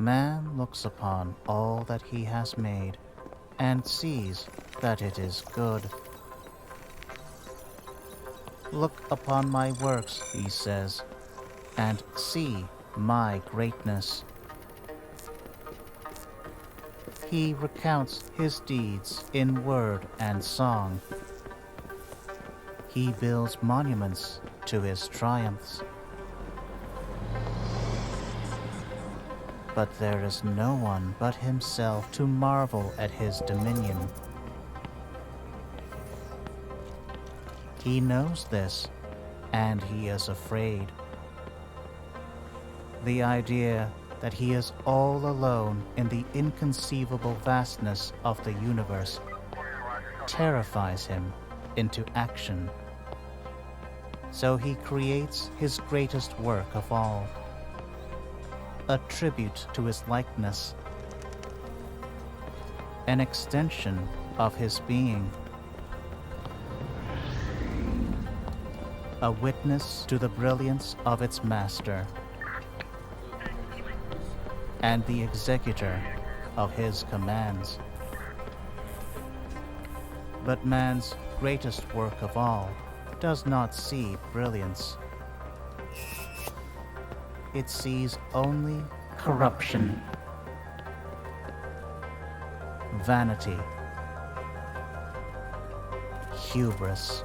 Man looks upon all that he has made and sees that it is good. Look upon my works, he says, and see my greatness. He recounts his deeds in word and song. He builds monuments to his triumphs. But there is no one but himself to marvel at his dominion. He knows this, and he is afraid. The idea that he is all alone in the inconceivable vastness of the universe terrifies him into action. So he creates his greatest work of all, a tribute to his likeness, an extension of his being, a witness to the brilliance of its master, and the executor of his commands. But man's greatest work of all does not see brilliance. It sees only corruption, vanity, hubris.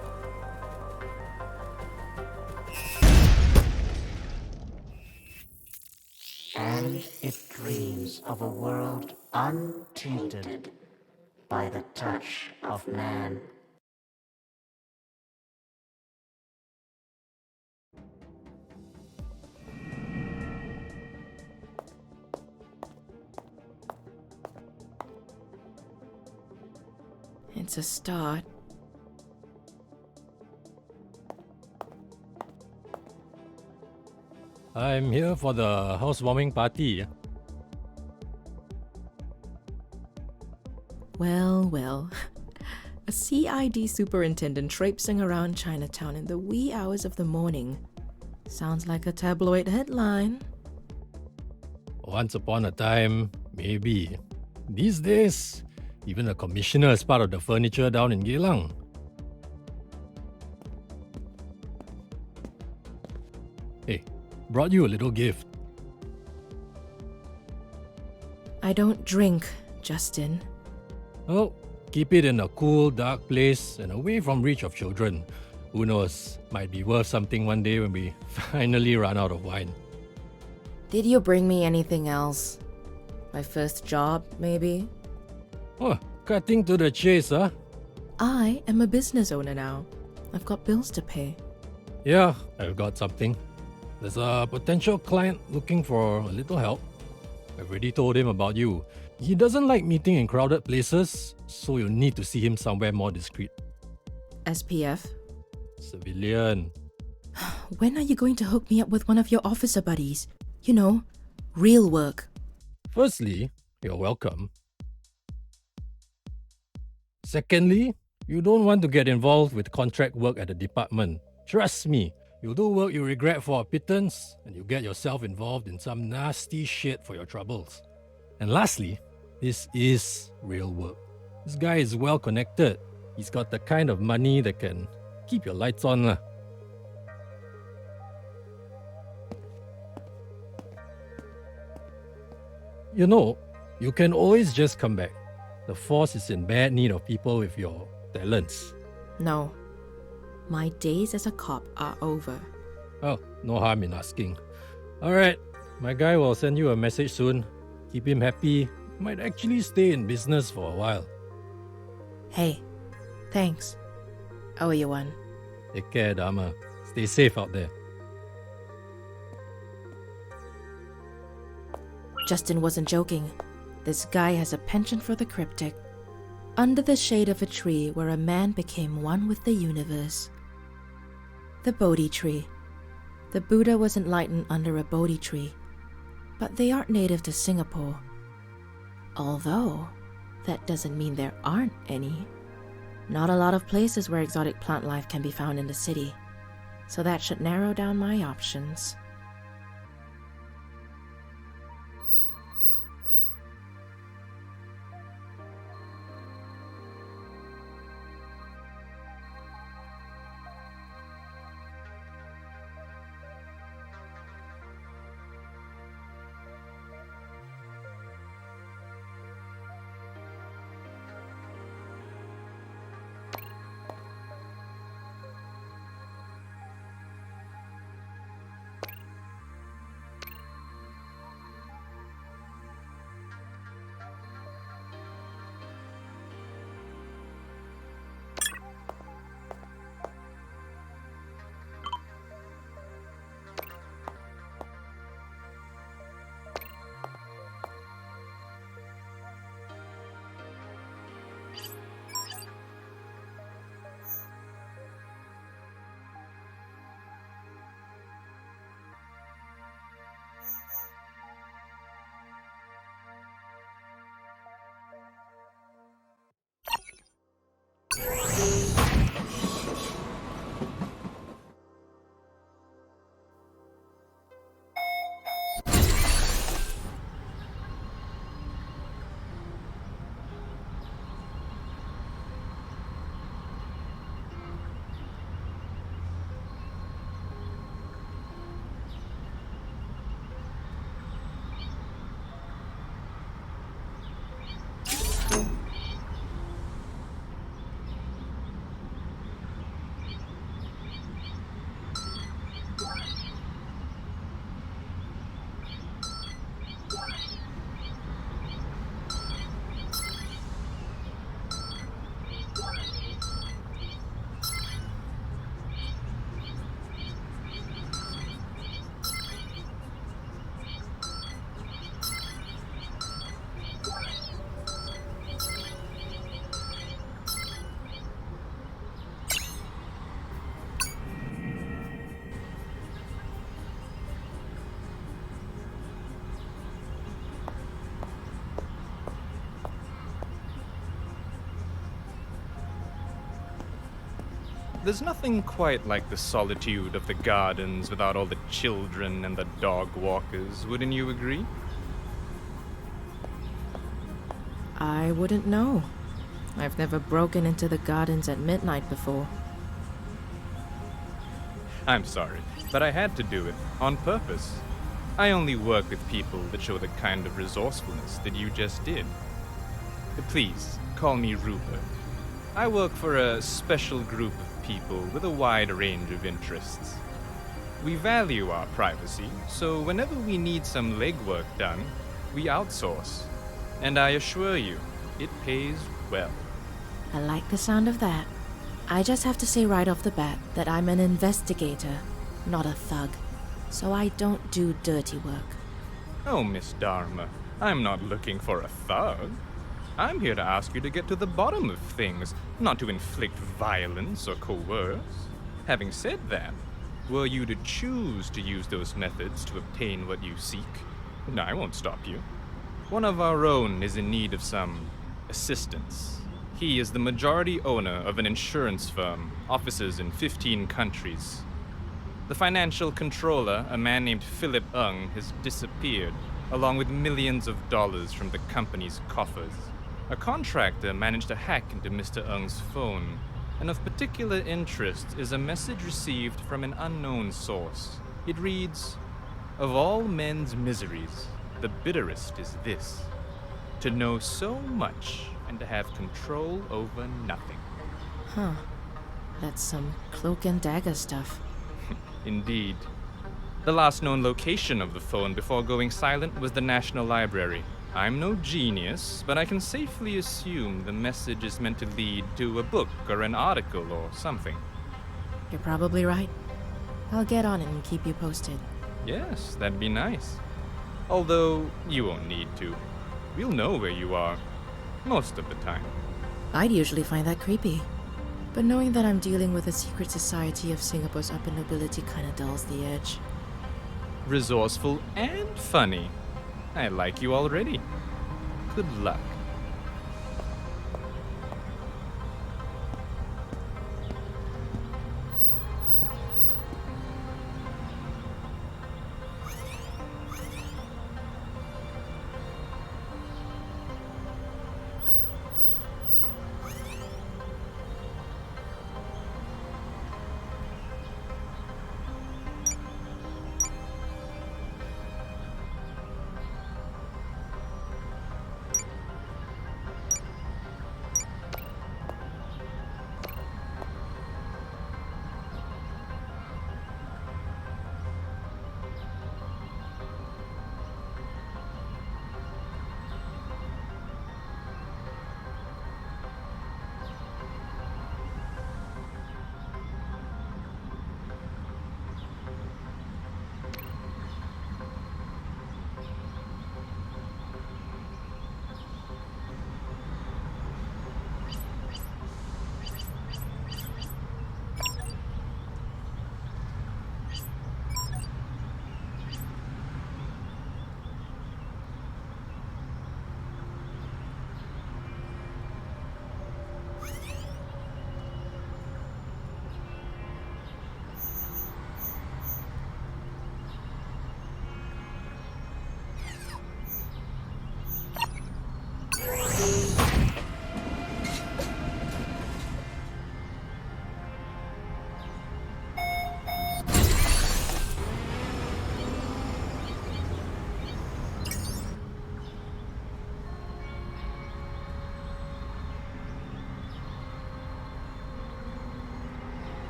And it dreams of a world untainted by the touch of man. It's a start. I'm here for the housewarming party. Well. A CID superintendent traipsing around Chinatown in the wee hours of the morning. Sounds like a tabloid headline. Once upon a time, maybe. These days, even a commissioner is part of the furniture down in Geylang. Hey, brought you a little gift. I don't drink, Justin. Oh, keep it in a cool, dark place and away from reach of children. Who knows, might be worth something one day when we finally run out of wine. Did you bring me anything else? My first job, maybe? Oh, cutting to the chase, huh? I am a business owner now. I've got bills to pay. Yeah, I've got something. There's a potential client looking for a little help. I've already told him about you. He doesn't like meeting in crowded places, so you'll need to see him somewhere more discreet. SPF? Civilian. When are you going to hook me up with one of your officer buddies? You know, real work. Firstly, you're welcome. Secondly, you don't want to get involved with contract work at the department. Trust me, you'll do work you regret for a pittance, and you'll get yourself involved in some nasty shit for your troubles. And lastly, this is real work. This guy is well connected. He's got the kind of money that can keep your lights on lah. You know, you can always just come back. The force is in bad need of people with your talents. No. My days as a cop are over. Oh, no harm in asking. Alright, my guy will send you a message soon. Keep him happy. Might actually stay in business for a while. Hey, thanks. Owe you one. Take care, Dharma. Stay safe out there. Justin wasn't joking. This guy has a penchant for the cryptic. Under the shade of a tree where a man became one with the universe. The Bodhi tree. The Buddha was enlightened under a Bodhi tree, but they aren't native to Singapore. Although, that doesn't mean there aren't any. Not a lot of places where exotic plant life can be found in the city, so that should narrow down my options. There's nothing quite like the solitude of the gardens without all the children and the dog walkers, wouldn't you agree? I wouldn't know. I've never broken into the gardens at midnight before. I'm sorry, but I had to do it, on purpose. I only work with people that show the kind of resourcefulness that you just did. Please, call me Rupert. I work for a special group of people with a wide range of interests. We value our privacy, so whenever we need some legwork done, we outsource. And I assure you, it pays well. I like the sound of that. I just have to say right off the bat that I'm an investigator, not a thug. So I don't do dirty work. Oh, Miss Dharma, I'm not looking for a thug. I'm here to ask you to get to the bottom of things, not to inflict violence or coerce. Having said that, were you to choose to use those methods to obtain what you seek, I won't stop you. One of our own is in need of some assistance. He is the majority owner of an insurance firm, offices in 15 countries. The financial controller, a man named Philip Ung, has disappeared, along with millions of dollars from the company's coffers. A contractor managed to hack into Mr. Ung's phone, and of particular interest is a message received from an unknown source. It reads, "Of all men's miseries, the bitterest is this, to know so much and to have control over nothing." Huh. That's some cloak and dagger stuff. Indeed. The last known location of the phone before going silent was the National Library. I'm no genius, but I can safely assume the message is meant to lead to a book or an article or something. You're probably right. I'll get on it and keep you posted. Yes, that'd be nice. Although, you won't need to. We'll know where you are. Most of the time. I'd usually find that creepy. But knowing that I'm dealing with a secret society of Singapore's upper nobility kinda dulls the edge. Resourceful and funny. I like you already. Good luck.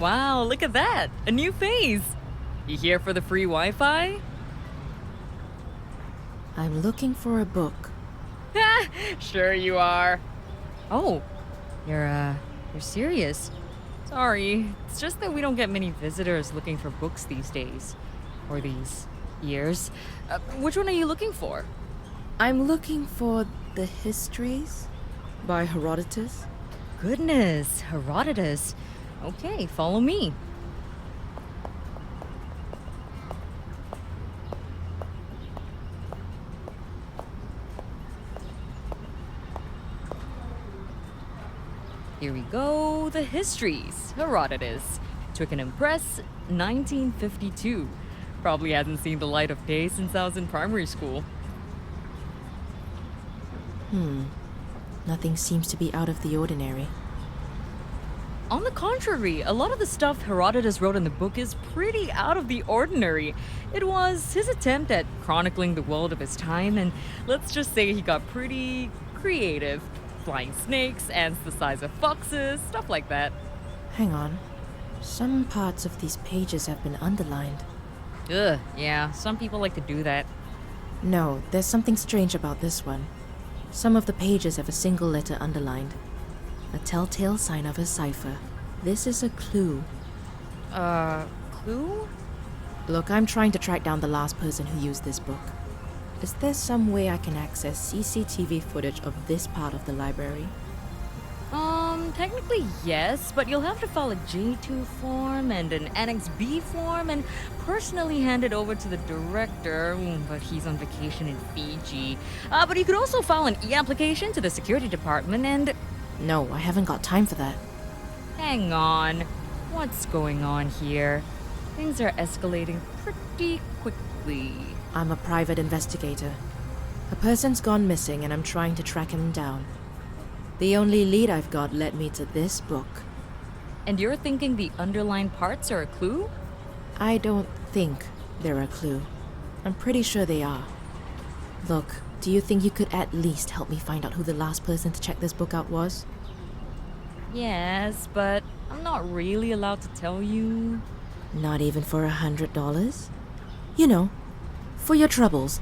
Wow, look at that! A new face! You here for the free Wi-Fi? I'm looking for a book. Sure you are. Oh, you're serious? Sorry, it's just that we don't get many visitors looking for books these days. Or these years. Which one are you looking for? I'm looking for The Histories by Herodotus. Goodness, Herodotus. Okay, follow me. Here we go, The Histories, Herodotus. Took an Impress, 1952. Probably hasn't seen the light of day since I was in primary school. Nothing seems to be out of the ordinary. On the contrary, a lot of the stuff Herodotus wrote in the book is pretty out of the ordinary. It was his attempt at chronicling the world of his time, and let's just say he got pretty creative. Flying snakes, ants the size of foxes, stuff like that. Hang on. Some parts of these pages have been underlined. Ugh, yeah, some people like to do that. No, there's something strange about this one. Some of the pages have a single letter underlined. A telltale sign of a cipher. This is a clue. Clue? Look, I'm trying to track down the last person who used this book. Is there some way I can access CCTV footage of this part of the library? Technically yes, but you'll have to file a J2 form and an Annex B form and personally hand it over to the director, but he's on vacation in Fiji. But you could also file an e-application to the security department and... No, I haven't got time for that. Hang on. What's going on here? Things are escalating pretty quickly. I'm a private investigator. A person's gone missing and I'm trying to track him down. The only lead I've got led me to this book. And you're thinking the underlined parts are a clue? I don't think they're a clue. I'm pretty sure they are. Look, do you think you could at least help me find out who the last person to check this book out was? Yes, but I'm not really allowed to tell you. Not even for $100? You know, for your troubles.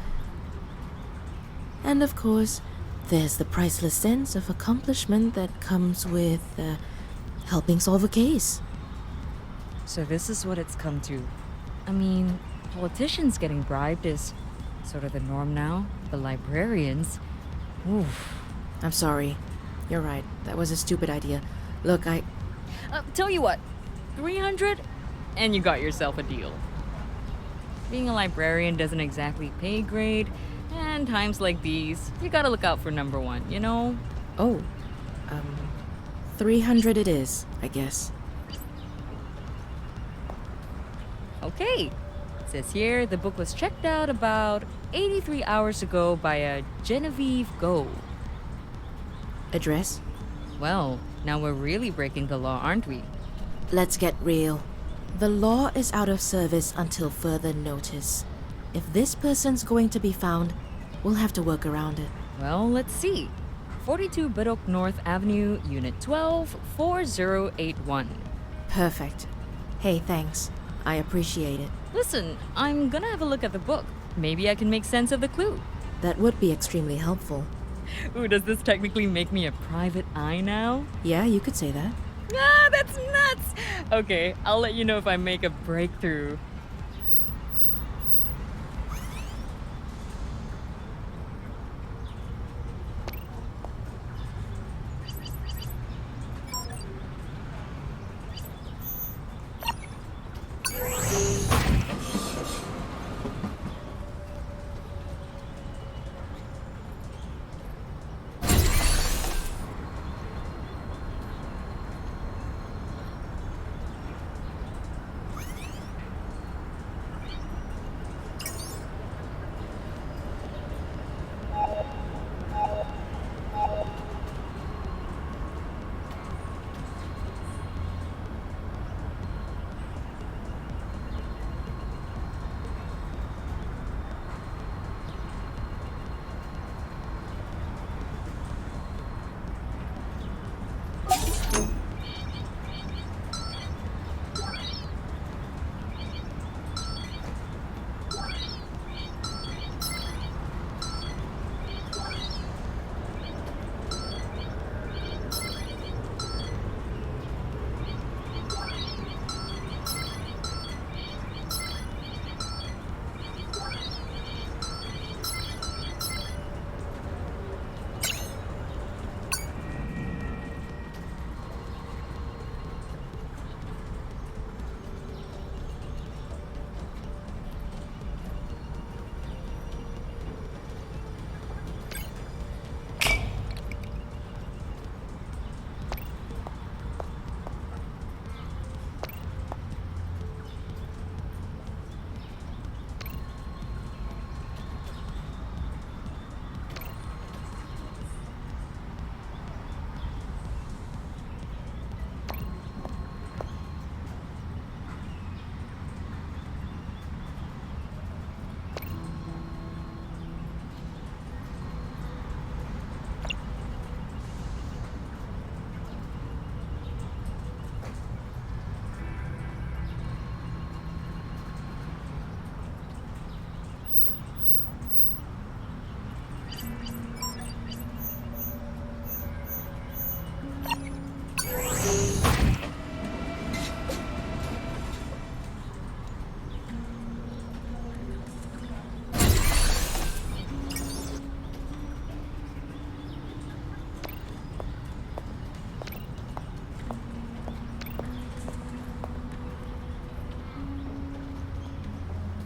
And of course, there's the priceless sense of accomplishment that comes with helping solve a case. So this is what it's come to. I mean, politicians getting bribed is sort of the norm now. The librarians... Oof. I'm sorry. You're right. That was a stupid idea. Look, Tell you what, 300 and you got yourself a deal. Being a librarian doesn't exactly pay great, and times like these, you gotta look out for number one, you know? Oh, 300 it is, I guess. Okay. It says here the book was checked out about 83 hours ago by a Genevieve Go. Address? Well, now we're really breaking the law, aren't we? Let's get real. The law is out of service until further notice. If this person's going to be found, we'll have to work around it. Well, let's see. 42 Biddock North Avenue, Unit 12, 4081. Perfect. Hey, thanks. I appreciate it. Listen, I'm gonna have a look at the book. Maybe I can make sense of the clue. That would be extremely helpful. Ooh, does this technically make me a private eye now? Yeah, you could say that. Ah, that's nuts! Okay, I'll let you know if I make a breakthrough.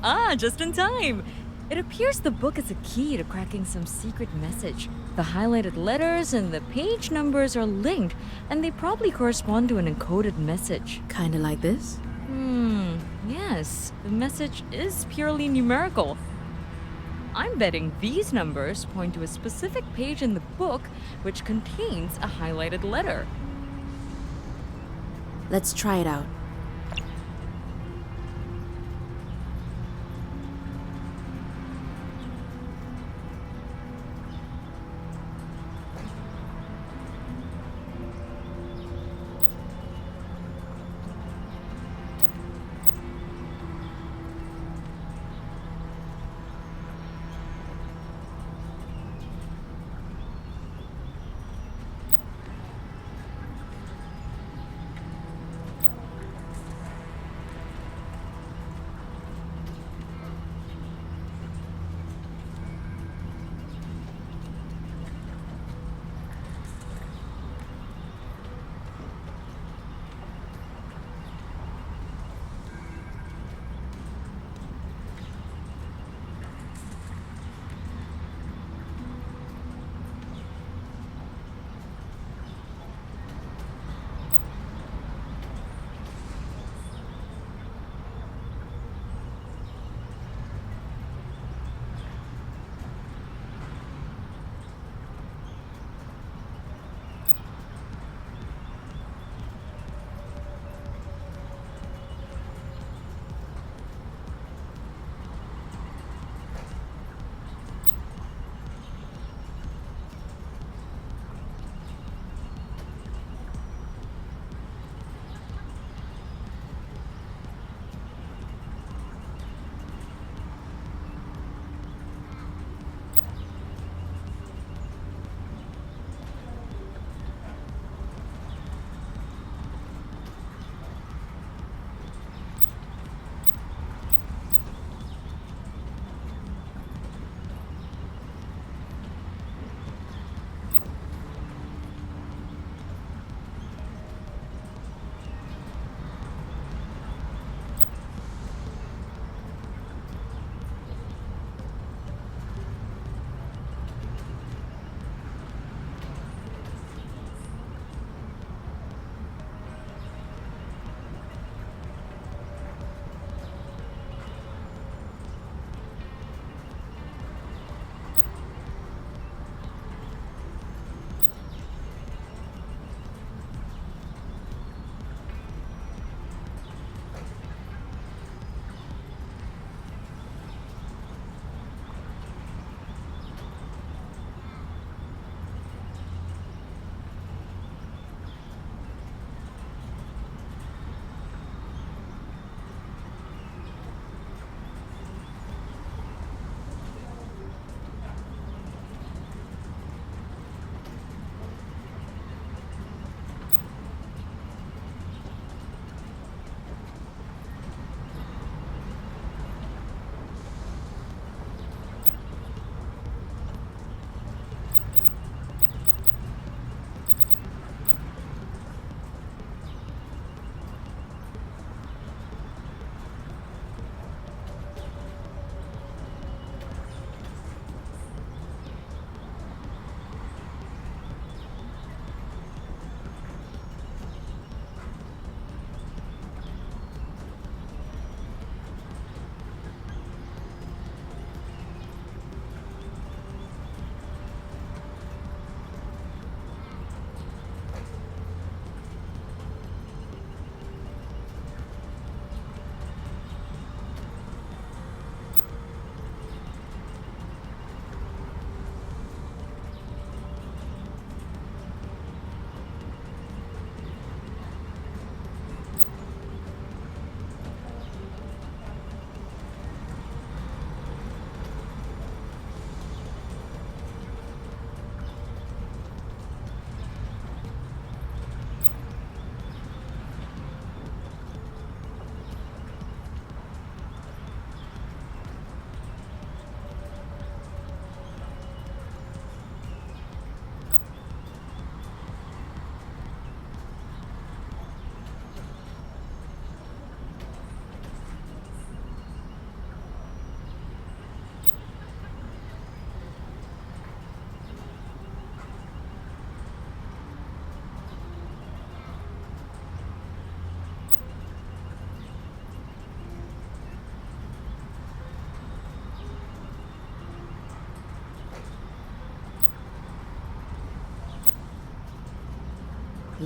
Ah, just in time! It appears the book is a key to cracking some secret message. The highlighted letters and the page numbers are linked, and they probably correspond to an encoded message. Kinda like this? Yes, the message is purely numerical. I'm betting these numbers point to a specific page in the book which contains a highlighted letter. Let's try it out.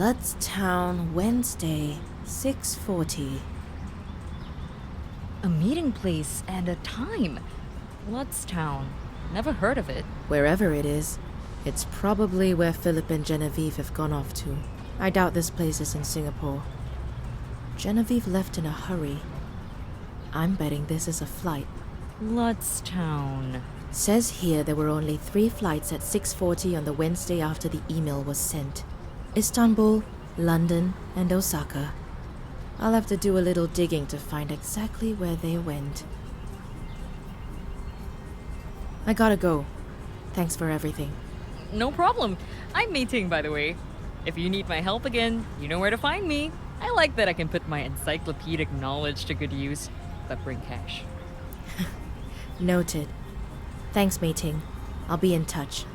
Ludstown, Wednesday, 6:40. A meeting place and a time. Ludstown. Never heard of it. Wherever it is, it's probably where Philip and Genevieve have gone off to. I doubt this place is in Singapore. Genevieve left in a hurry. I'm betting this is a flight. Ludstown. Says here there were only 3 flights at 6:40 on the Wednesday after the email was sent. Istanbul, London, and Osaka. I'll have to do a little digging to find exactly where they went. I gotta go. Thanks for everything. No problem. I'm meeting, by the way. If you need my help again, you know where to find me. I like that I can put my encyclopedic knowledge to good use, but bring cash. Noted. Thanks, Mei-Ting. I'll be in touch.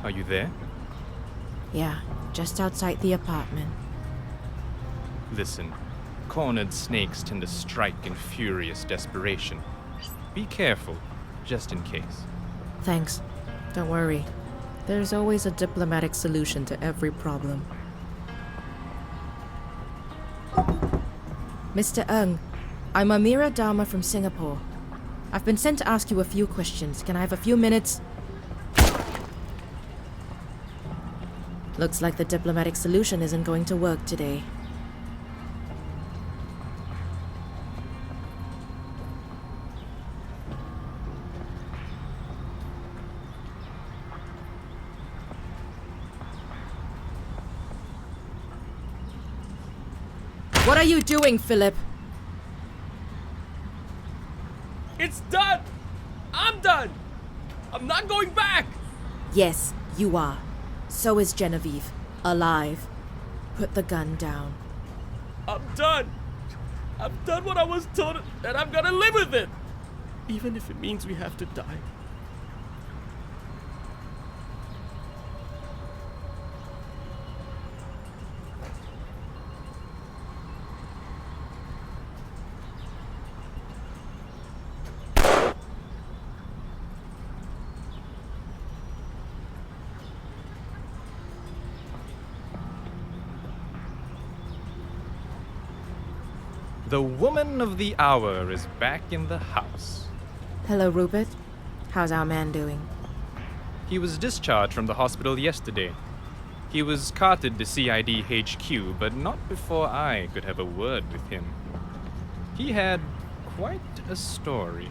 Are you there? Yeah, just outside the apartment. Listen, cornered snakes tend to strike in furious desperation. Be careful, just in case. Thanks. Don't worry. There's always a diplomatic solution to every problem. Mr. Ng, I'm Amira Dharma from Singapore. I've been sent to ask you a few questions. Can I have a few minutes? Looks like the diplomatic solution isn't going to work today. What are you doing, Philip? It's done! I'm done! I'm not going back! Yes, you are. So is Genevieve. Alive. Put the gun down. I'm done! I've done what I was told, and I'm gonna live with it! Even if it means we have to die. The woman of the hour is back in the house. Hello, Rupert. How's our man doing? He was discharged from the hospital yesterday. He was carted to CID HQ, but not before I could have a word with him. He had quite a story.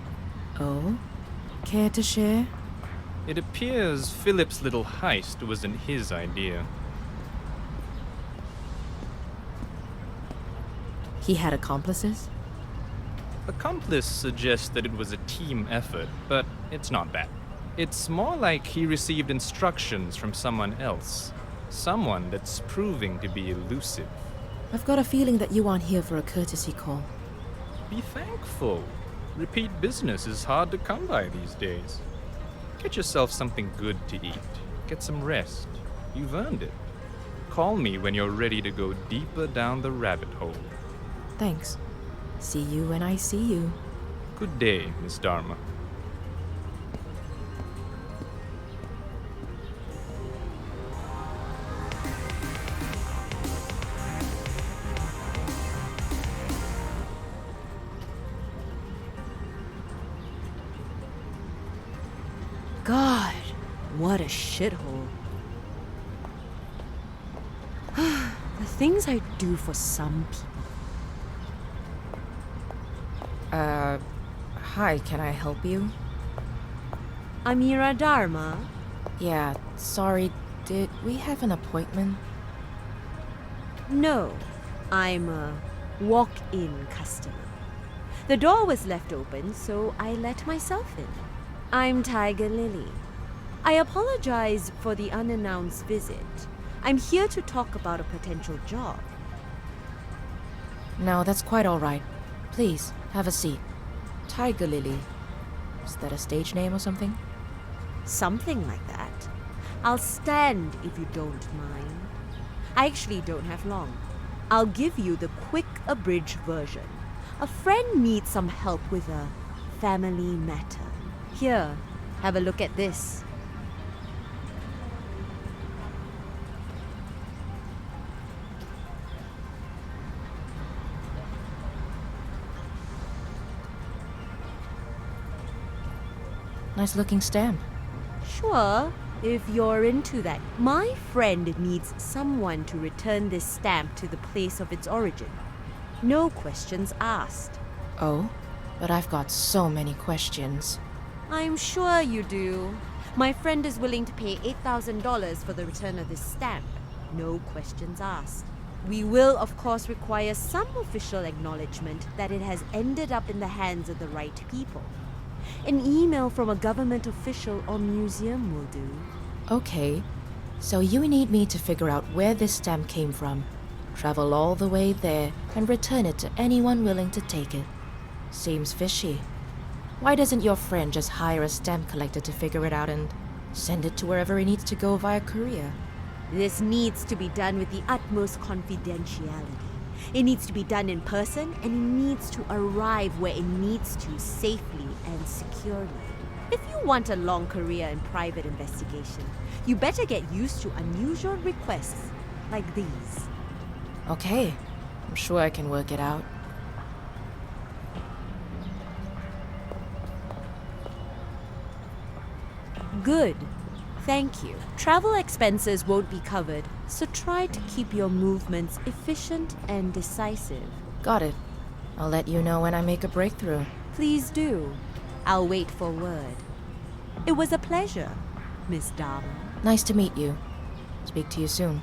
Oh? Care to share? It appears Philip's little heist wasn't his idea. He had accomplices? Accomplice suggests that it was a team effort, but it's not that. It's more like he received instructions from someone else. Someone that's proving to be elusive. I've got a feeling that you aren't here for a courtesy call. Be thankful. Repeat business is hard to come by these days. Get yourself something good to eat. Get some rest. You've earned it. Call me when you're ready to go deeper down the rabbit hole. Thanks. See you when I see you. Good day, Miss Dharma. God, what a shithole. The things I do for some people. Hi, can I help you? Amira Dharma? Yeah, sorry, did we have an appointment? No, I'm a walk-in customer. The door was left open, so I let myself in. I'm Tiger Lily. I apologize for the unannounced visit. I'm here to talk about a potential job. No, that's quite all right. Please, have a seat. Tiger Lily. Is that a stage name or something? Something like that. I'll stand if you don't mind. I actually don't have long. I'll give you the quick abridged version. A friend needs some help with a family matter. Here, have a look at this. Nice looking stamp. Sure, if you're into that. My friend needs someone to return this stamp to the place of its origin. No questions asked. Oh, but I've got so many questions. I'm sure you do. My friend is willing to pay $8,000 for the return of this stamp. No questions asked. We will, of course, require some official acknowledgement that it has ended up in the hands of the right people. An email from a government official or museum will do. Okay, so you need me to figure out where this stamp came from, travel all the way there, and return it to anyone willing to take it. Seems fishy. Why doesn't your friend just hire a stamp collector to figure it out and send it to wherever he needs to go via courier? This needs to be done with the utmost confidentiality. It needs to be done in person, and it needs to arrive where it needs to safely and securely. If you want a long career in private investigation, you better get used to unusual requests like these. Okay, I'm sure I can work it out. Good. Thank you. Travel expenses won't be covered, so try to keep your movements efficient and decisive. Got it. I'll let you know when I make a breakthrough. Please do. I'll wait for word. It was a pleasure, Miss Dharma. Nice to meet you. Speak to you soon.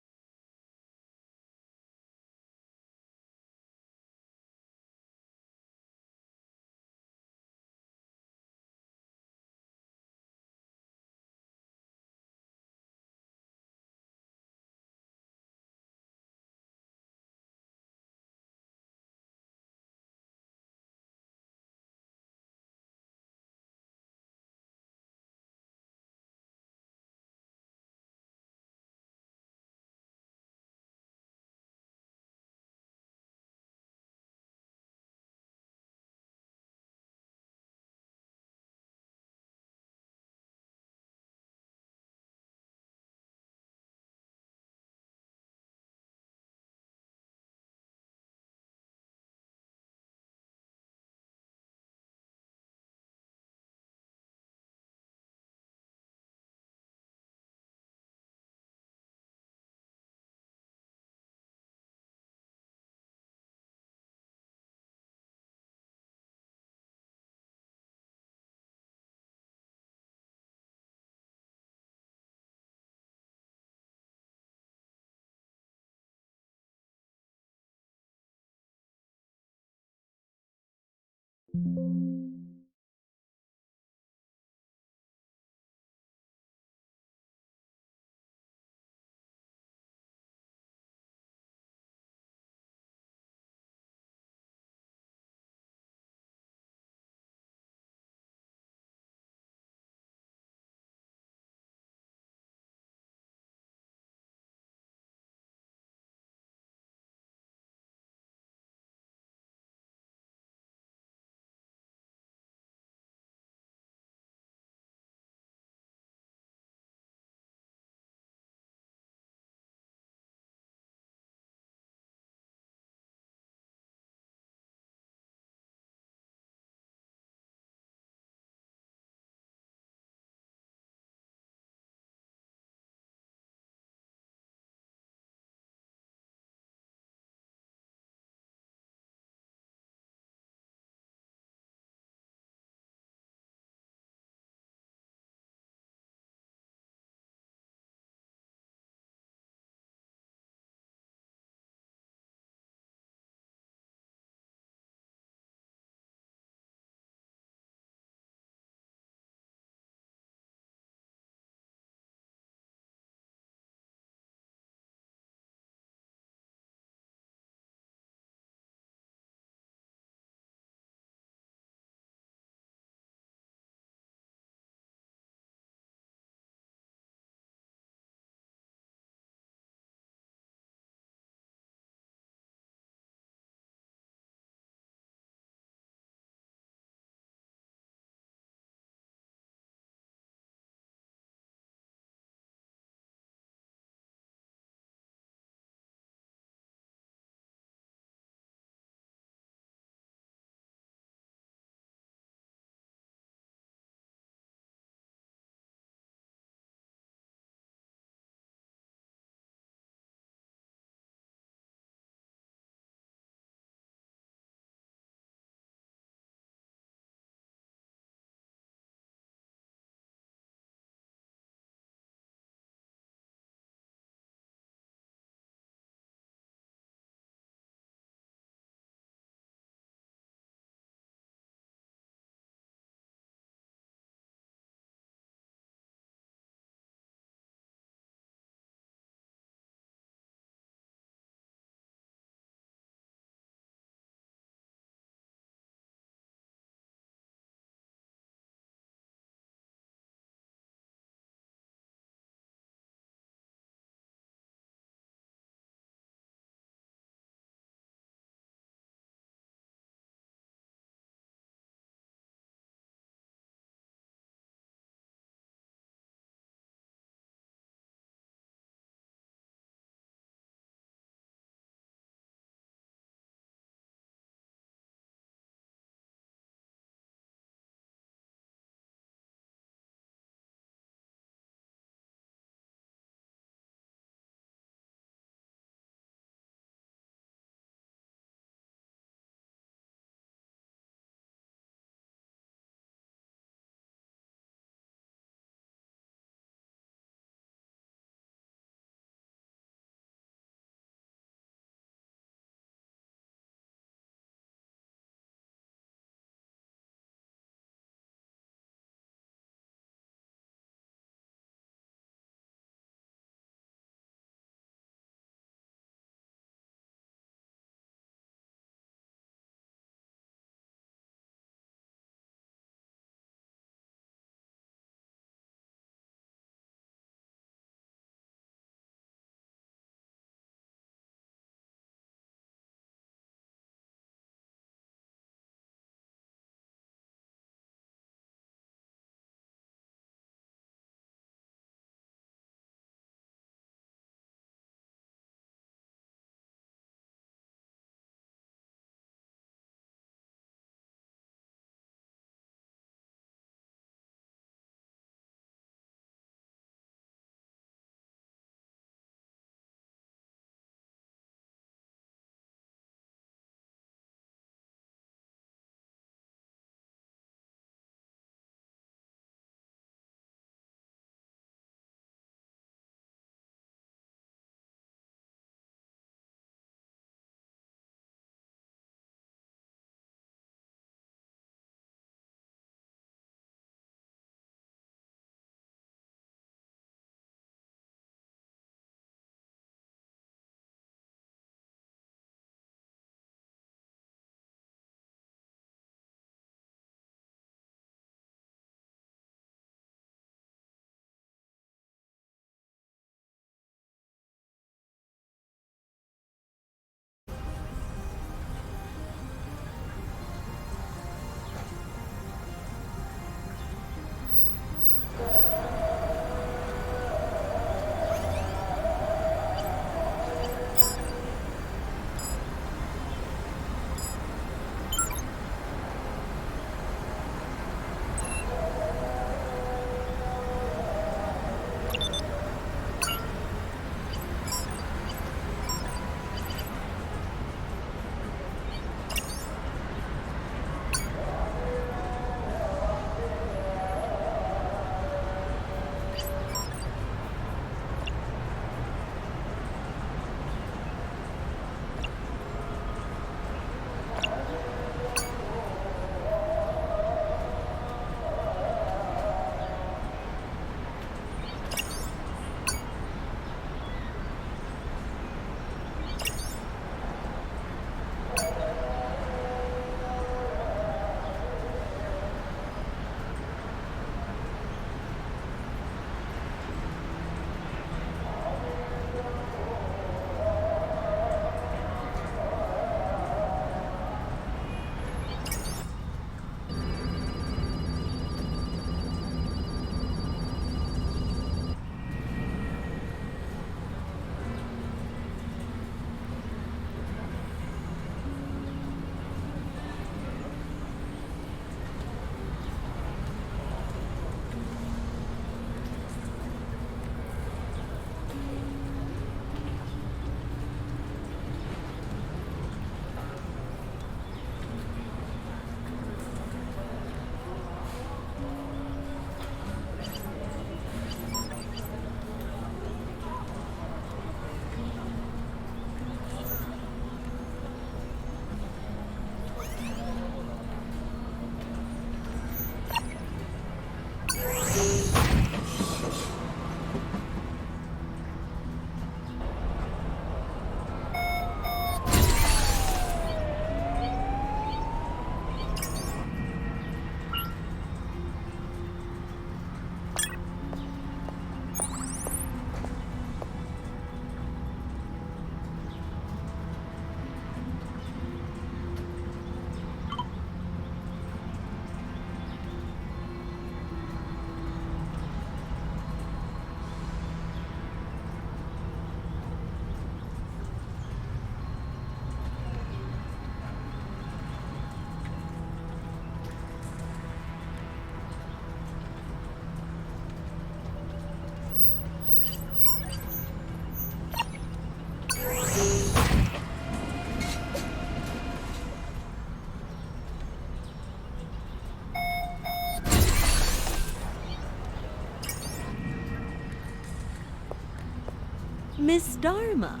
Miss Dharma.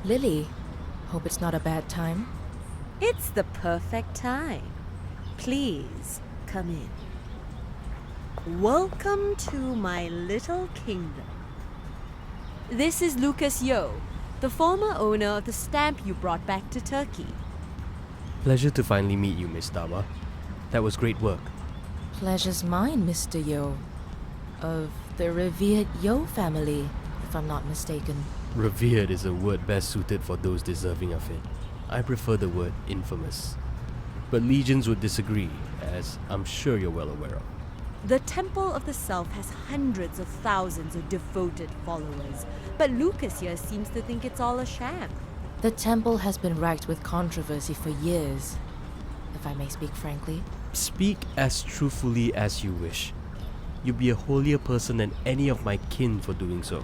Lily, hope it's not a bad time. It's the perfect time. Please come in. Welcome to my little kingdom. This is Lucas Yo, the former owner of the stamp you brought back to Turkey. Pleasure to finally meet you, Miss Dharma. That was great work. Pleasure's mine, Mr. Yo. Of the revered Yo family, if I'm not mistaken. Revered is a word best suited for those deserving of it. I prefer the word infamous. But legions would disagree, as I'm sure you're well aware of. The Temple of the Self has hundreds of thousands of devoted followers, but Lucas here seems to think it's all a sham. The temple has been racked with controversy for years, if I may speak frankly. Speak as truthfully as you wish. You'd be a holier person than any of my kin for doing so.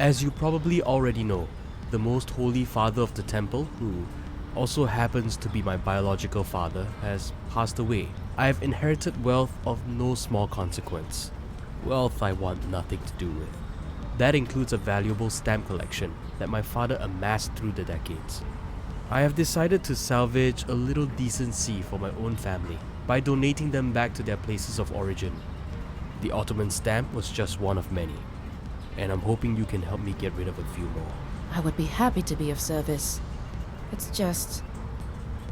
As you probably already know, the most holy father of the temple, who also happens to be my biological father, has passed away. I have inherited wealth of no small consequence. Wealth I want nothing to do with. That includes a valuable stamp collection that my father amassed through the decades. I have decided to salvage a little decency for my own family by donating them back to their places of origin. The Ottoman stamp was just one of many, and I'm hoping you can help me get rid of a few more. I would be happy to be of service. It's just...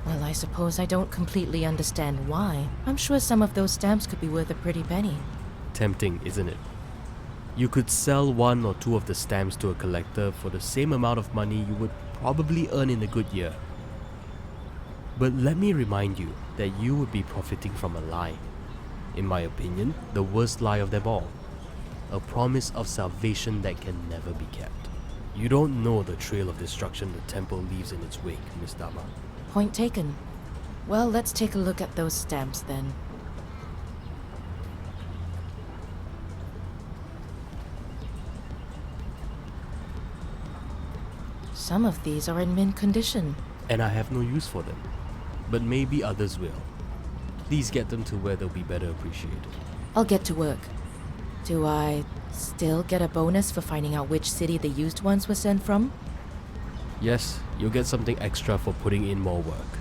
well, I suppose I don't completely understand why. I'm sure some of those stamps could be worth a pretty penny. Tempting, isn't it? You could sell one or two of the stamps to a collector for the same amount of money you would probably earn in a good year. But let me remind you that you would be profiting from a lie. In my opinion, the worst lie of them all. A promise of salvation that can never be kept. You don't know the trail of destruction the temple leaves in its wake, Miss Dharma. Point taken. Well, let's take a look at those stamps then. Some of these are in mint condition. And I have no use for them. But maybe others will. Please get them to where they'll be better appreciated. I'll get to work. Do I still get a bonus for finding out which city the used ones were sent from? Yes, you'll get something extra for putting in more work.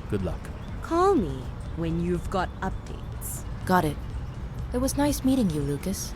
Good luck. Call me when you've got updates. Got it. It was nice meeting you, Lucas.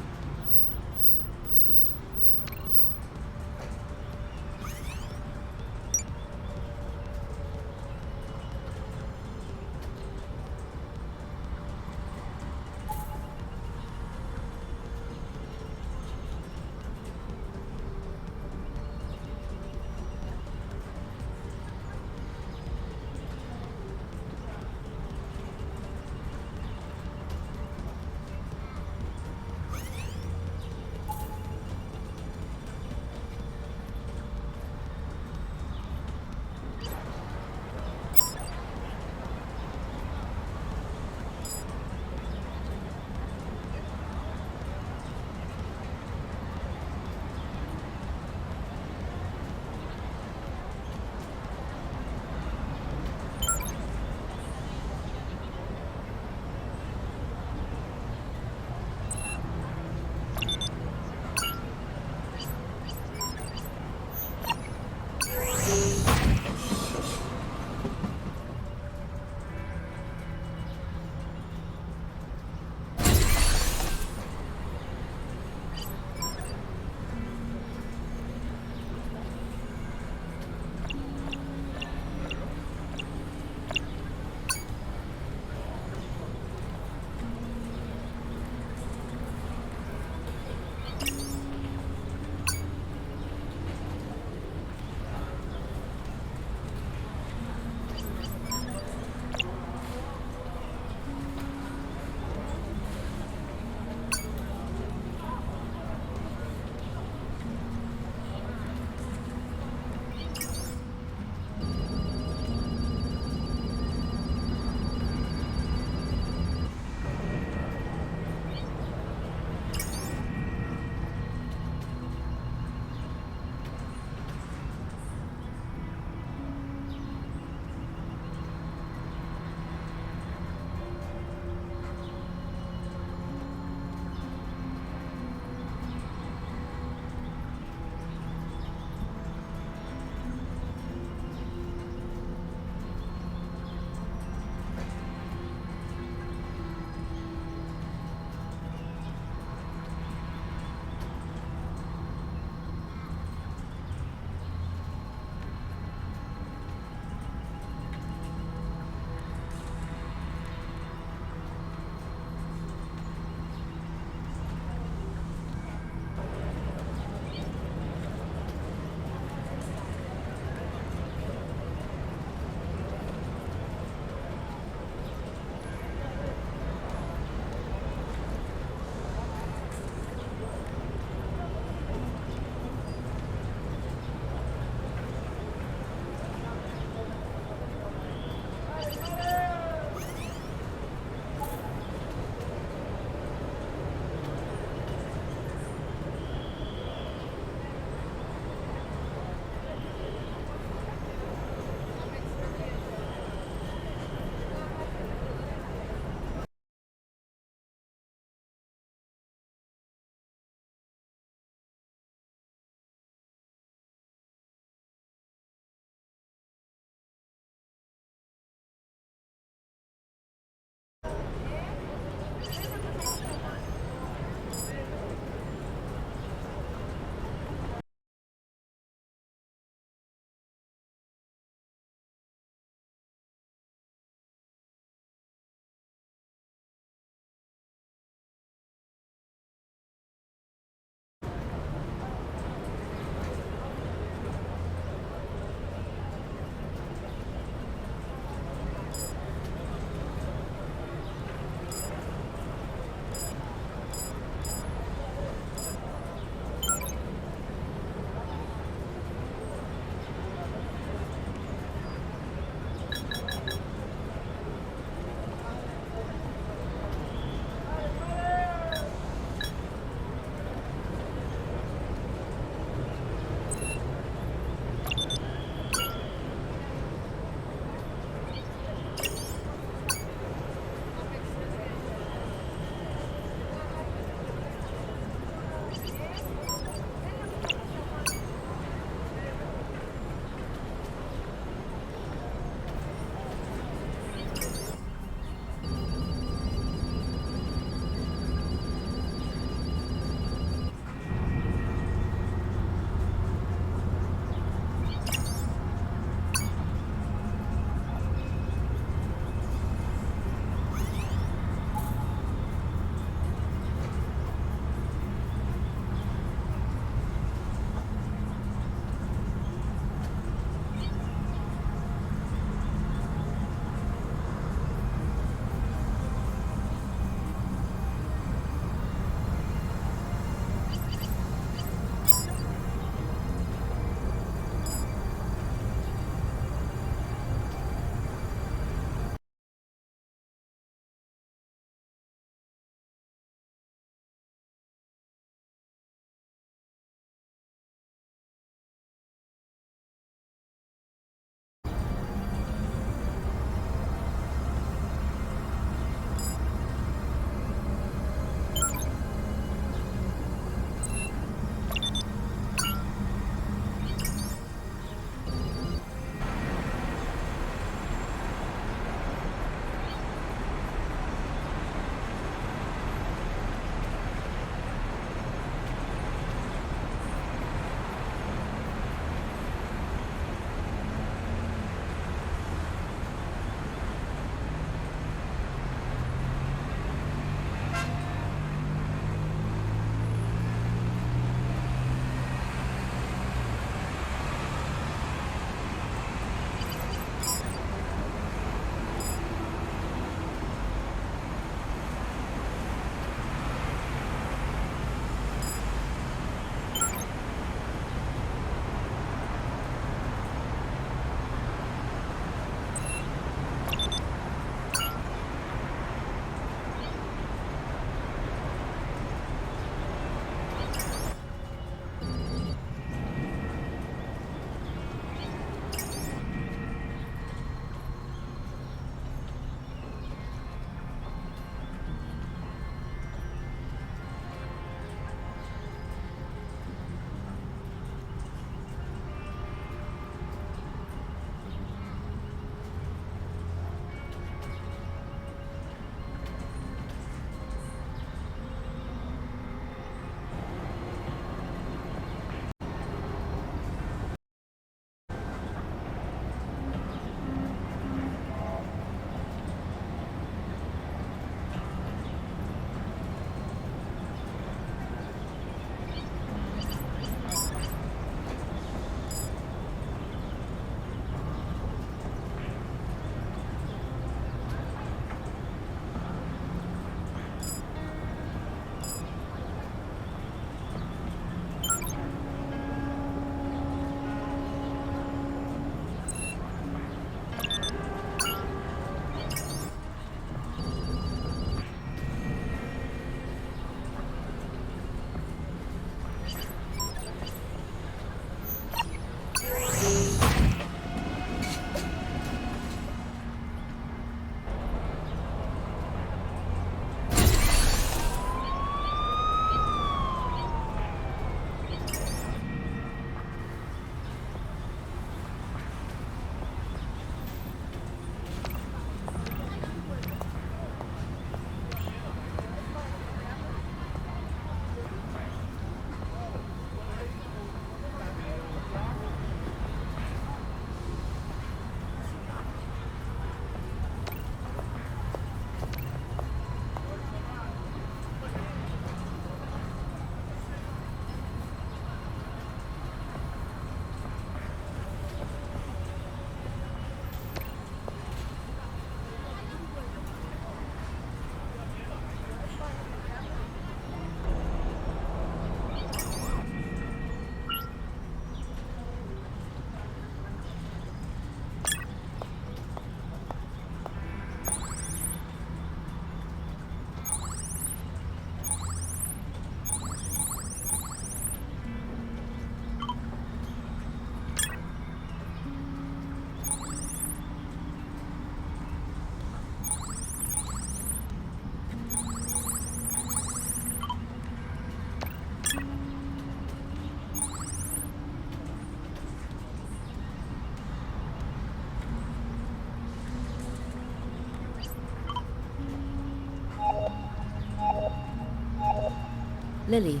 Lily,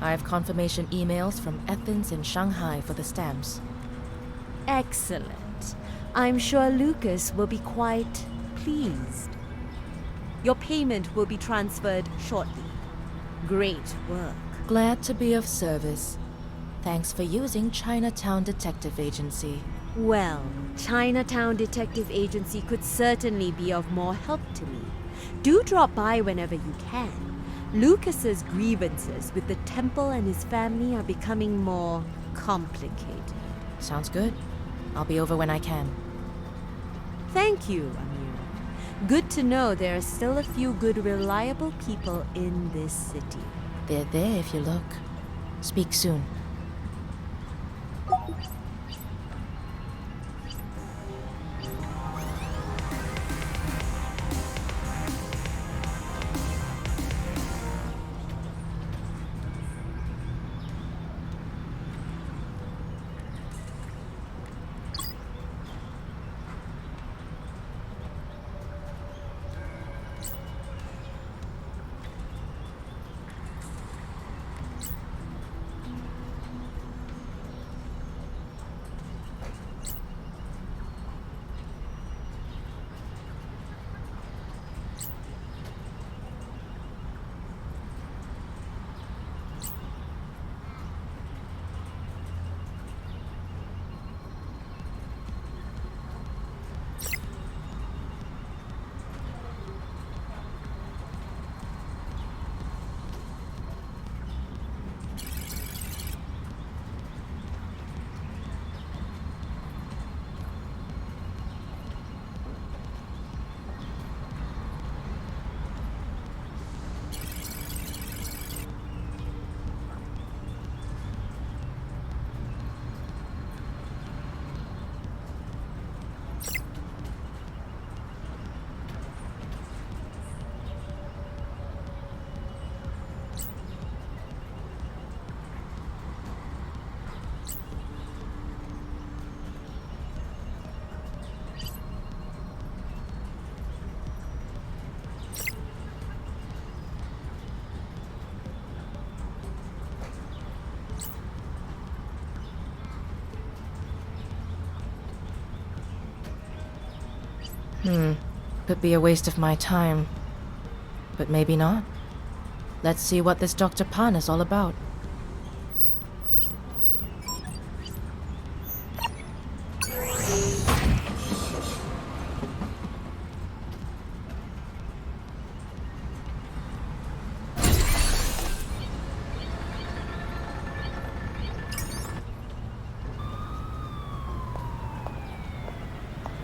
I have confirmation emails from Athens and Shanghai for the stamps. Excellent. I'm sure Lucas will be quite pleased. Your payment will be transferred shortly. Great work. Glad to be of service. Thanks for using Chinatown Detective Agency. Well, Chinatown Detective Agency could certainly be of more help to me. Do drop by whenever you can. Lucas's grievances with the temple and his family are becoming more complicated. Sounds good. I'll be over when I can. Thank you, Amir. Good to know there are still a few good, reliable people in this city. They're there if you look. Speak soon. Could be a waste of my time. But maybe not. Let's see what this Dr. Pan is all about.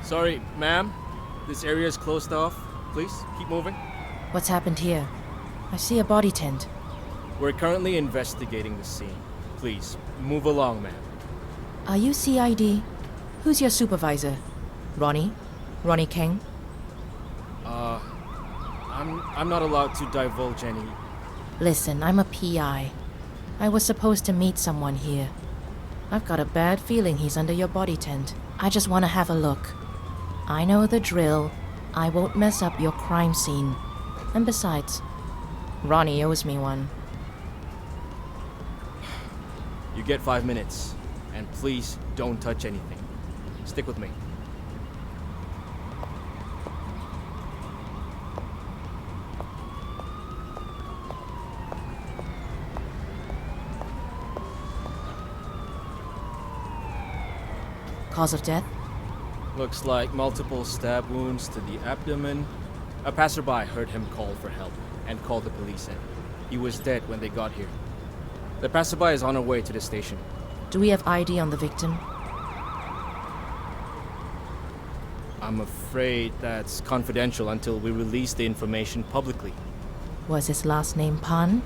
Sorry, ma'am. This area is closed off. Please, keep moving. What's happened here? I see a body tent. We're currently investigating the scene. Please, move along, ma'am. Are you CID? Who's your supervisor? Ronnie? Ronnie King? I'm not allowed to divulge any. Listen, I'm a PI. I was supposed to meet someone here. I've got a bad feeling he's under your body tent. I just want to have a look. I know the drill. I won't mess up your crime scene. And besides, Ronnie owes me one. You get 5 minutes. And please don't touch anything. Stick with me. Cause of death? Looks like multiple stab wounds to the abdomen. A passerby heard him call for help and called the police in. He was dead when they got here. The passerby is on her way to the station. Do we have ID on the victim? I'm afraid that's confidential until we release the information publicly. Was his last name Pan?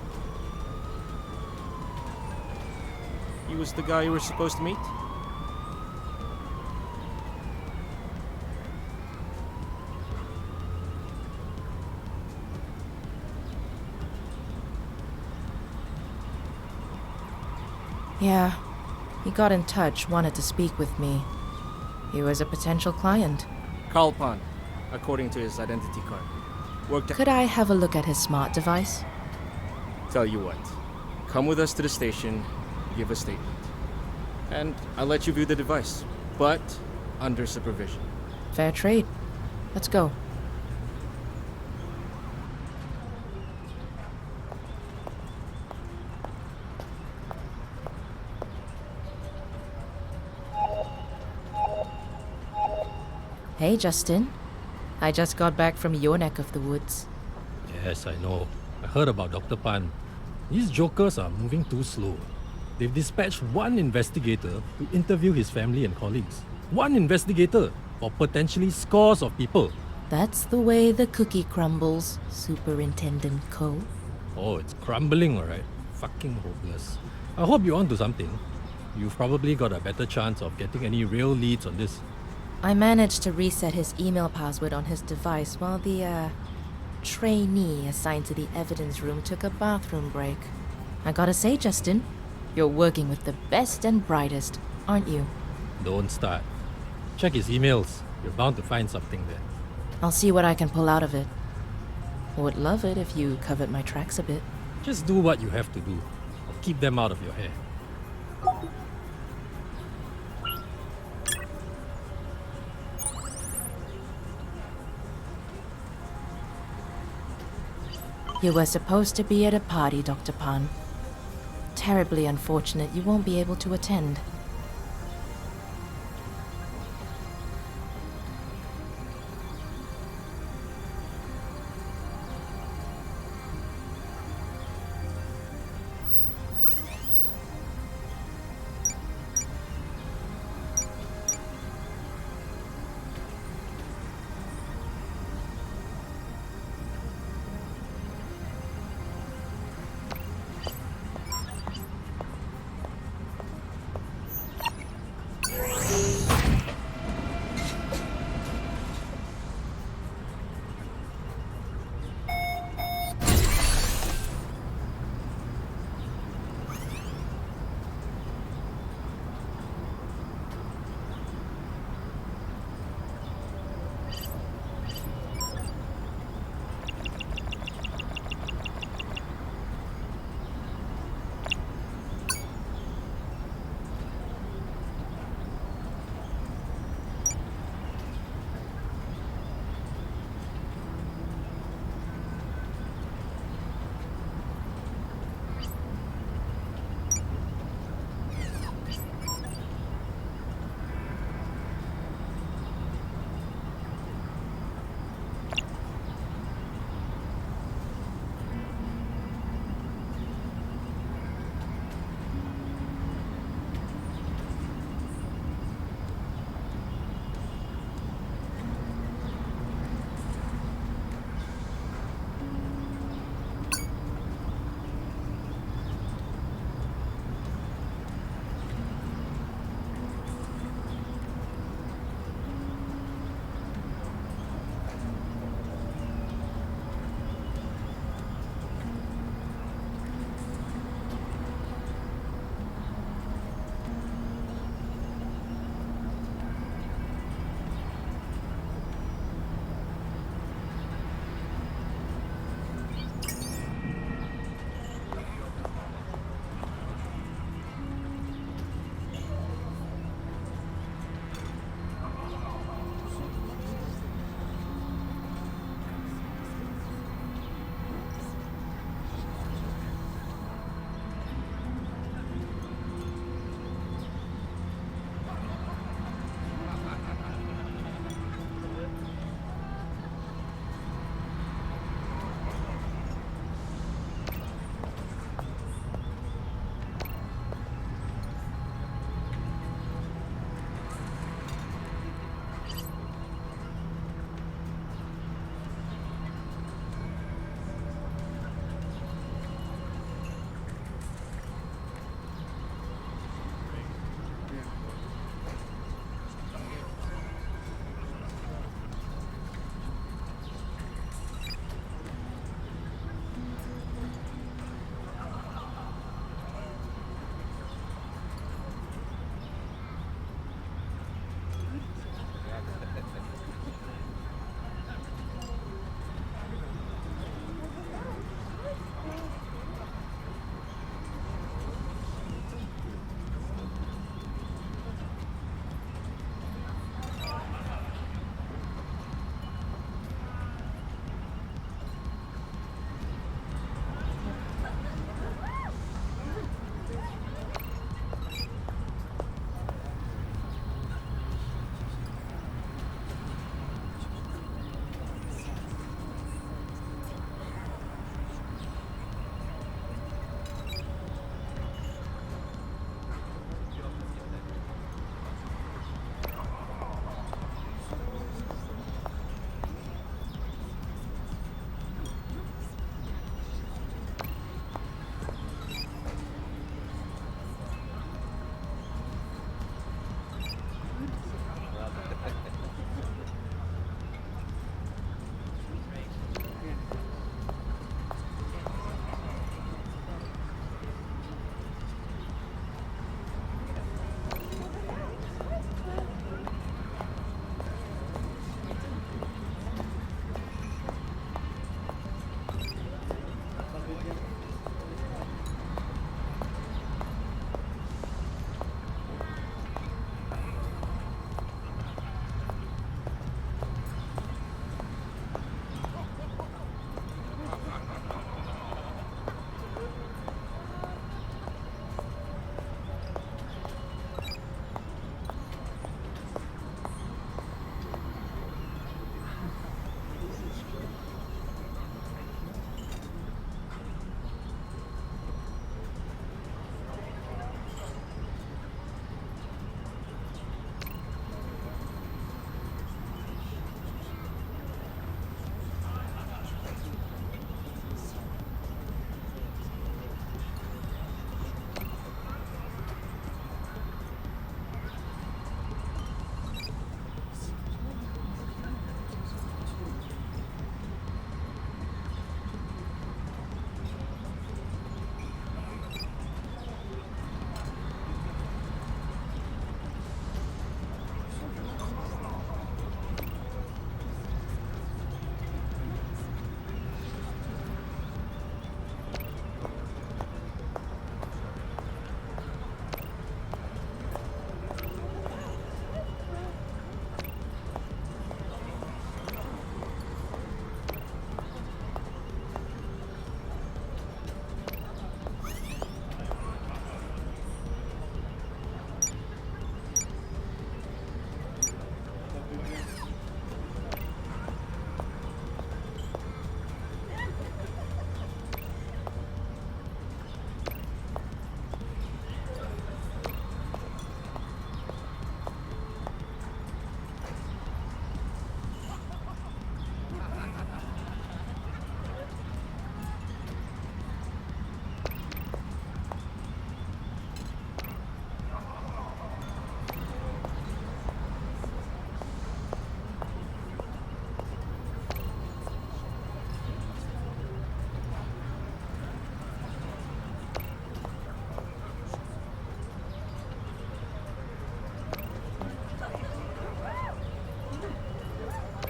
He was the guy you were supposed to meet? Yeah. He got in touch, wanted to speak with me. He was a potential client. Carl Pan, according to his identity card. Worked at... Could I have a look at his smart device? Tell you what, come with us to the station, give a statement. And I'll let you view the device, but under supervision. Fair trade. Let's go. Hey, Justin. I just got back from your neck of the woods. Yes, I know. I heard about Dr. Pan. These jokers are moving too slow. They've dispatched one investigator to interview his family and colleagues. One investigator for potentially scores of people. That's the way the cookie crumbles, Superintendent Cole. Oh, it's crumbling, alright. Fucking hopeless. I hope you're onto something. You've probably got a better chance of getting any real leads on this. I managed to reset his email password on his device while the, trainee assigned to the evidence room took a bathroom break. I gotta say, Justin, you're working with the best and brightest, aren't you? Don't start. Check his emails. You're bound to find something there. I'll see what I can pull out of it. Would love it if you covered my tracks a bit. Just do what you have to do. Or keep them out of your hair. You were supposed to be at a party, Dr. Pan. Terribly unfortunate you won't be able to attend.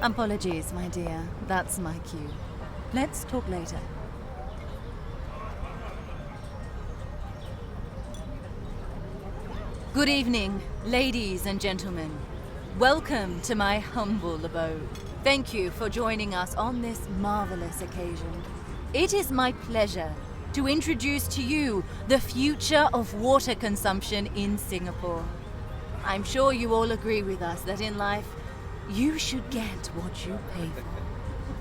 Apologies, my dear. That's my cue. Let's talk later. Good evening, ladies and gentlemen. Welcome to my humble abode. Thank you for joining us on this marvelous occasion. It is my pleasure to introduce to you the future of water consumption in Singapore. I'm sure you all agree with us that in life, you should get what you pay for.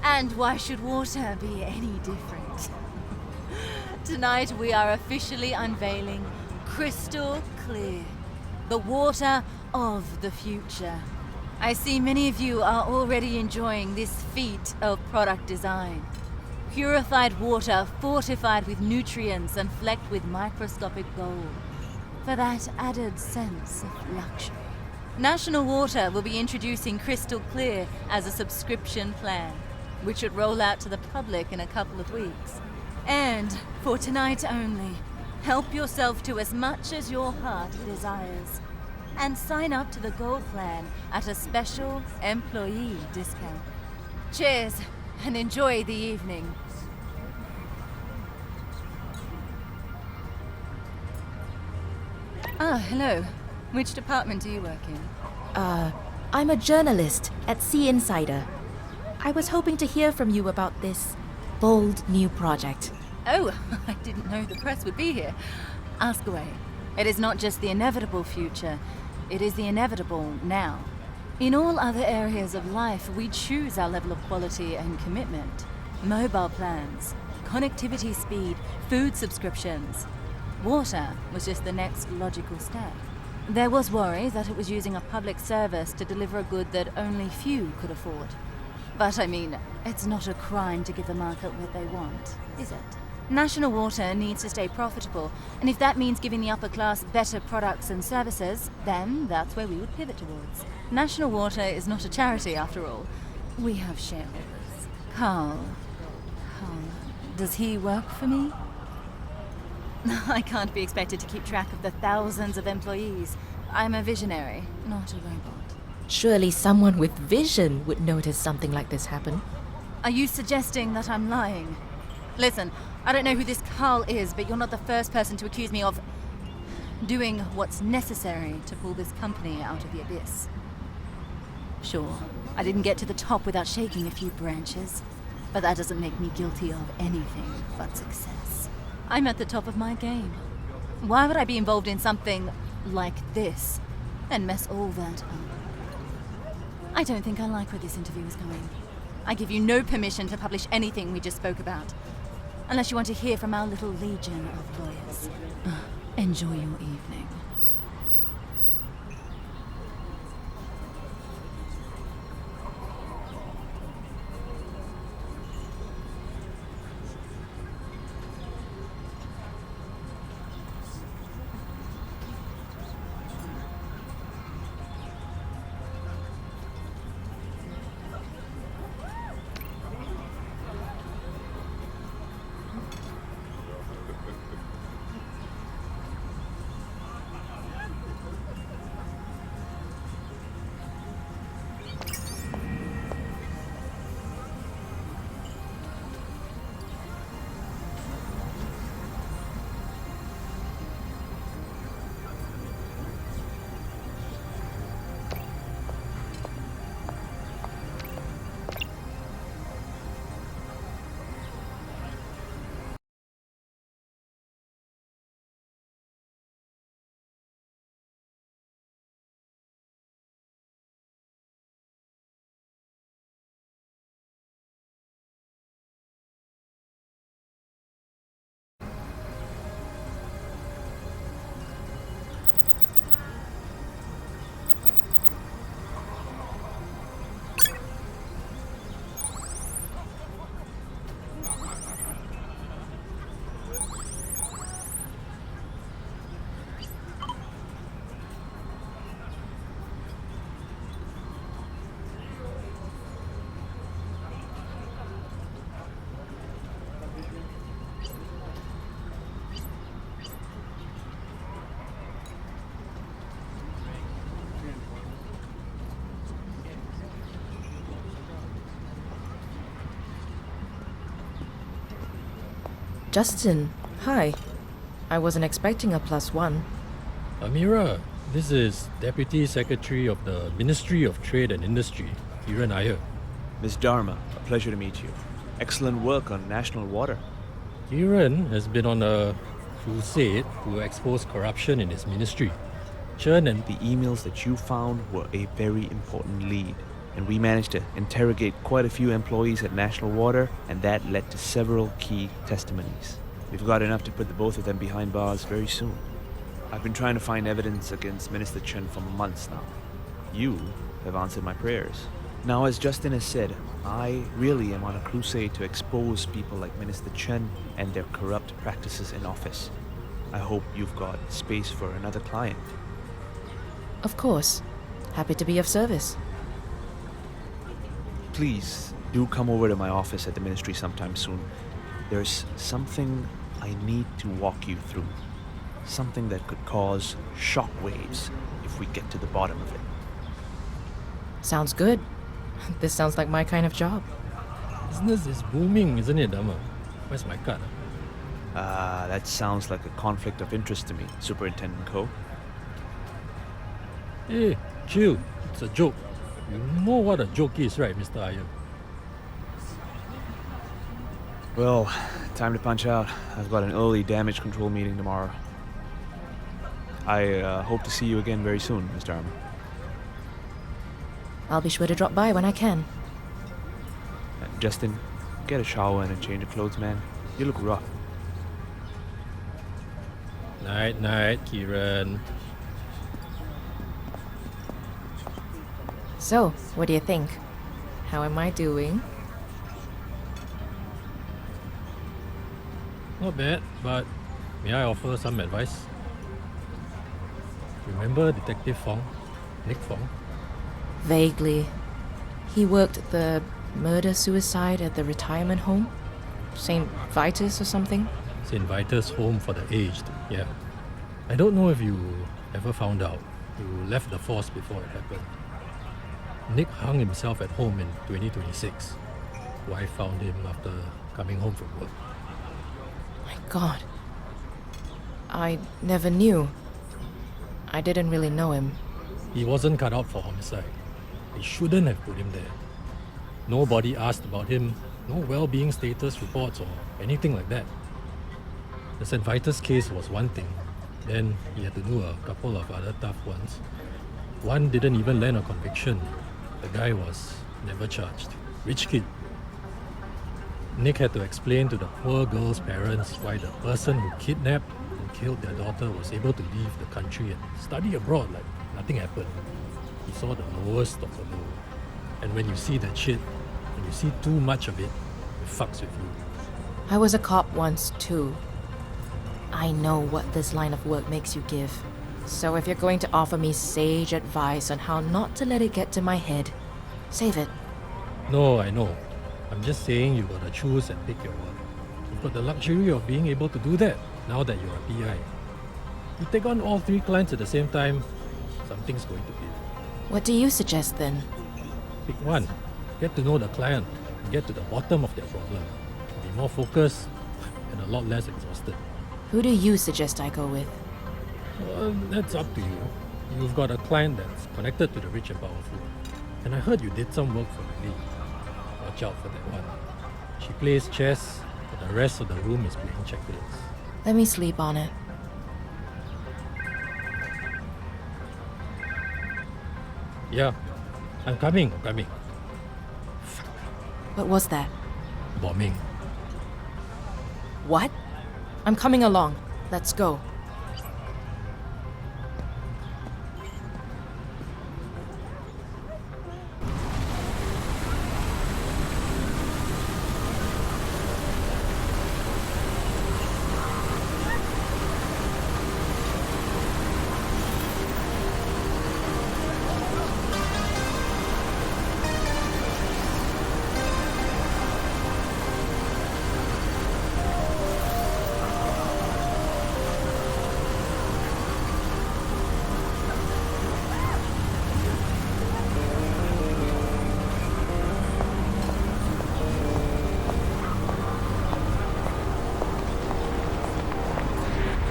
And why should water be any different? Tonight we are officially unveiling Crystal Clear, the water of the future. I see many of you are already enjoying this feat of product design. Purified water fortified with nutrients and flecked with microscopic gold, for that added sense of luxury. National Water will be introducing Crystal Clear as a subscription plan, which should roll out to the public in a couple of weeks. And for tonight only, help yourself to as much as your heart desires, and sign up to the Gold Plan at a special employee discount. Cheers, and enjoy the evening. Ah, hello. Which department do you work in? I'm a journalist at Sea Insider. I was hoping to hear from you about this bold new project. Oh, I didn't know the press would be here. Ask away. It is not just the inevitable future, it is the inevitable now. In all other areas of life, we choose our level of quality and commitment. Mobile plans, connectivity speed, food subscriptions. Water was just the next logical step. There was worry that it was using a public service to deliver a good that only few could afford. But I mean, it's not a crime to give the market what they want, is it? National Water needs to stay profitable, and if that means giving the upper class better products and services, then that's where we would pivot towards. National Water is not a charity, after all. We have shareholders. Carl, does he work for me? I can't be expected to keep track of the thousands of employees. I'm a visionary, not a robot. Surely someone with vision would notice something like this happen. Are you suggesting that I'm lying? Listen, I don't know who this Carl is, but you're not the first person to accuse me of doing what's necessary to pull this company out of the abyss. Sure, I didn't get to the top without shaking a few branches, but that doesn't make me guilty of anything but success. I'm at the top of my game. Why would I be involved in something like this and mess all that up? I don't think I like where this interview is going. I give you no permission to publish anything we just spoke about, unless you want to hear from our little legion of lawyers. Enjoy your evening. Justin, hi. I wasn't expecting a +1. Amira, this is Deputy Secretary of the Ministry of Trade and Industry, Kiran Iyer. Miss Dharma, a pleasure to meet you. Excellent work on national water. Kiran has been on a crusade to expose corruption in his ministry. Chen and The emails that you found were a very important lead, and we managed to interrogate quite a few employees at National Water, and that led to several key testimonies. We've got enough to put the both of them behind bars very soon. I've been trying to find evidence against Minister Chen for months now. You have answered my prayers. Now, as Justin has said, I really am on a crusade to expose people like Minister Chen and their corrupt practices in office. I hope you've got space for another client. Of course. Happy to be of service. Please do come over to my office at the ministry sometime soon. There's something I need to walk you through. Something that could cause shockwaves if we get to the bottom of it. Sounds good. This sounds like my kind of job. business is booming, isn't it, Dama? Where's my card? That sounds like a conflict of interest to me, Superintendent Ko. Hey, chill. It's a joke. You know what a joke is, right, Mr. Iyer? Well, time to punch out. I've got an early damage control meeting tomorrow. I hope to see you again very soon, Mr. Armour. I'll be sure to drop by when I can. Justin, get a shower and a change of clothes, man. You look rough. Night, night, Kiran. So, what do you think? How am I doing? Not bad, but may I offer some advice? Remember Detective Fong? Nick Fong? Vaguely. He worked the murder-suicide at the retirement home? St. Vitus or something? St. Vitus Home for the Aged, yeah. I don't know if you ever found out. You left the force before it happened. Nick hung himself at home in 2026. Wife found him after coming home from work. My God. I never knew. I didn't really know him. He wasn't cut out for homicide. They shouldn't have put him there. Nobody asked about him, no well-being status reports or anything like that. The St. Vitus case was one thing. Then he had to do a couple of other tough ones. One didn't even land a conviction. The guy was never charged. Rich kid. Nick had to explain to the poor girl's parents why the person who kidnapped and killed their daughter was able to leave the country and study abroad like nothing happened. He saw the lowest of the low. And when you see that shit, when you see too much of it, it fucks with you. I was a cop once, too. I know what this line of work makes you give. So if you're going to offer me sage advice on how not to let it get to my head, save it. No, I know. I'm just saying you gotta choose and pick your work. You've got the luxury of being able to do that now that you're a PI. You take on all 3 clients at the same time, something's going to give. What do you suggest then? Pick one. Get to know the client and get to the bottom of their problem. Be more focused and a lot less exhausted. Who do you suggest I go with? Well, that's up to you. You've got a client that's connected to the rich and powerful. And I heard you did some work for Lily. Watch out for that one. She plays chess, but the rest of the room is playing checkers. Let me sleep on it. Yeah, I'm coming. What was that? Bombing. What? I'm coming along. Let's go.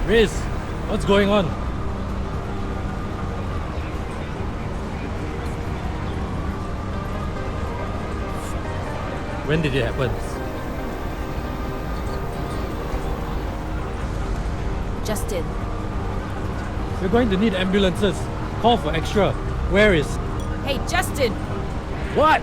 Riz, what's going on? When did it happen? Justin, We're going to need ambulances. Call for extra. Where is... hey, Justin! What?